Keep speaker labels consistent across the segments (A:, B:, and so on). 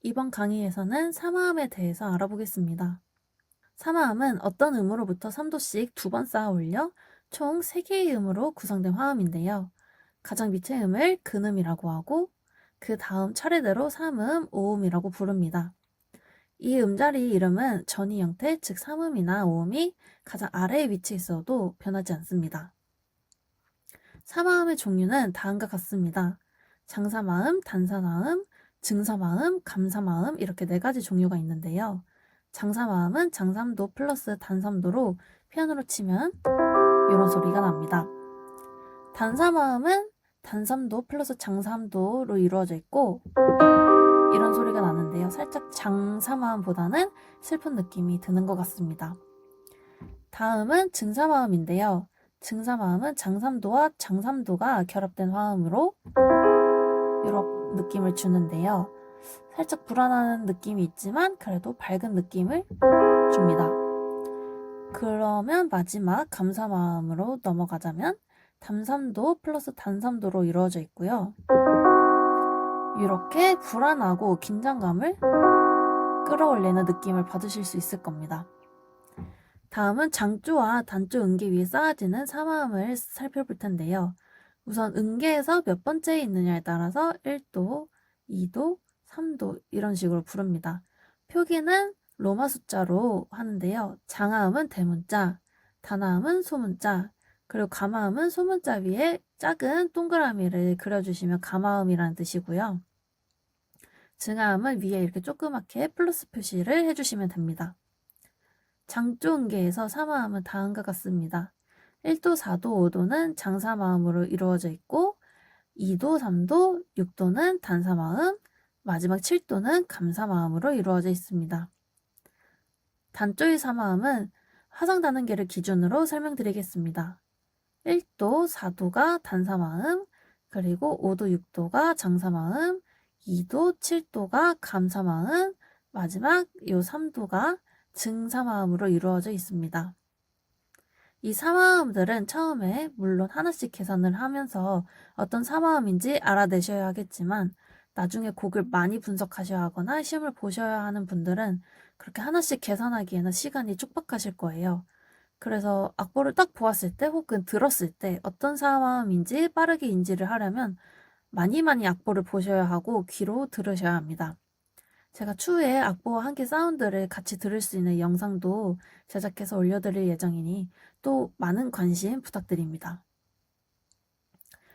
A: 이번 강의에서는 사마음에 대해서 알아보겠습니다. 사마음은 어떤 음으로부터 3도씩 2번 쌓아 올려 총 3개의 음으로 구성된 화음인데요. 가장 밑의 음을 근음이라고 하고 그 다음 차례대로 3음, 5음이라고 부릅니다. 이 음자리 이름은 전이 형태, 즉 3음이나 5음이 가장 아래에 위치해 있어도 변하지 않습니다. 사마음의 종류는 다음과 같습니다. 장사마음, 단사마음, 증사마음, 감사마음 이렇게 4가지 종류가 있는데요. 장사마음은 장삼도 플러스 단삼도로 피아노로 치면 이런 소리가 납니다. 단사마음은 단삼도 플러스 장삼도로 이루어져 있고 이런 소리가 나는데요. 살짝 장사마음보다는 슬픈 느낌이 드는 것 같습니다. 다음은 증사마음인데요. 증사마음은 장삼도와 장삼도가 결합된 화음으로 이런 느낌을 주는데요. 살짝 불안한 느낌이 있지만 그래도 밝은 느낌을 줍니다. 그러면 마지막 감사마음으로 넘어가자면 담삼도 플러스 단삼도로 이루어져 있고요. 이렇게 불안하고 긴장감을 끌어올리는 느낌을 받으실 수 있을 겁니다. 다음은 장조와 단조 음계 위에 쌓아지는 사마음을 살펴볼 텐데요. 우선 음계에서 몇 번째에 있느냐에 따라서 1도, 2도, 3도 이런 식으로 부릅니다. 표기는 로마 숫자로 하는데요. 장하음은 대문자, 단하음은 소문자, 그리고 가마음은 소문자 위에 작은 동그라미를 그려주시면 가마음이라는 뜻이고요. 증하음은 위에 이렇게 조그맣게 플러스 표시를 해주시면 됩니다. 장조 음계에서 사마음은 다음과 같습니다. 1도, 4도, 5도는 장사마음으로 이루어져 있고 2도, 3도, 6도는 단사마음, 마지막 7도는 감사마음으로 이루어져 있습니다. 단조의 사마음은 화성단음계를 기준으로 설명드리겠습니다. 1도, 4도가 단사마음, 그리고 5도, 6도가 장사마음, 2도, 7도가 감사마음, 마지막 요 3도가 증사마음으로 이루어져 있습니다. 이 사마음들은 처음에 물론 하나씩 계산을 하면서 어떤 사마음인지 알아내셔야 하겠지만 나중에 곡을 많이 분석하셔야 하거나 시험을 보셔야 하는 분들은 그렇게 하나씩 계산하기에는 시간이 촉박하실 거예요. 그래서 악보를 딱 보았을 때 혹은 들었을 때 어떤 사마음인지 빠르게 인지를 하려면 많이 악보를 보셔야 하고 귀로 들으셔야 합니다. 제가 추후에 악보와 함께 사운드를 같이 들을 수 있는 영상도 제작해서 올려드릴 예정이니 또 많은 관심 부탁드립니다.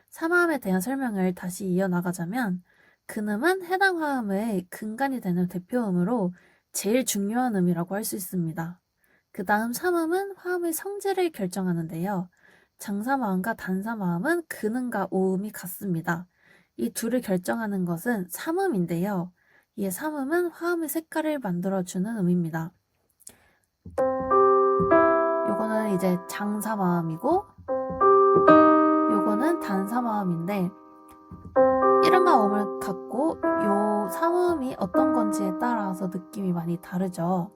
A: 사마음에 대한 설명을 다시 이어나가자면 근음은 해당 화음의 근간이 되는 대표음으로 제일 중요한 음이라고 할 수 있습니다. 그 다음 삼음은 화음의 성질을 결정하는데요. 장사마음과 단사마음은 근음과 오음이 같습니다. 이 둘을 결정하는 것은 삼음인데요. 이에 삼음은 화음의 색깔을 만들어주는 음입니다. 요거는 이제 장사마음이고 요거는 단사마음인데 이름과 음을 갖고 요 삼음이 어떤 건지에 따라서 느낌이 많이 다르죠.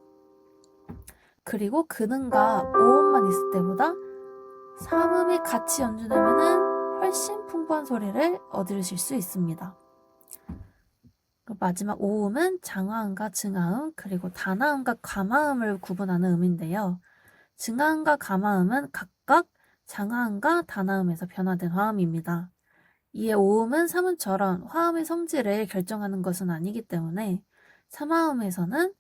A: 그리고 근음과 오음만 있을 때보다 삼음이 같이 연주되면 훨씬 풍부한 소리를 얻으실 수 있습니다. 마지막 오음은 장화음과 증화음 그리고 단화음과 가마음을 구분하는 음인데요. 증화음과 가마음은 각각 장화음과 단화음에서 변화된 화음입니다. 이에 오음은 삼음처럼 화음의 성질을 결정하는 것은 아니기 때문에 삼화음에서는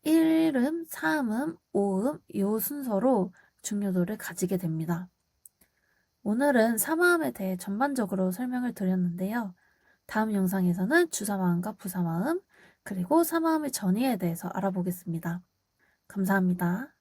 A: 1음, 4음, 5음 이 순서로 중요도를 가지게 됩니다. 오늘은 사마음에 대해 전반적으로 설명을 드렸는데요. 다음 영상에서는 주사마음과 부사마음, 그리고 사마음의 전이에 대해서 알아보겠습니다. 감사합니다.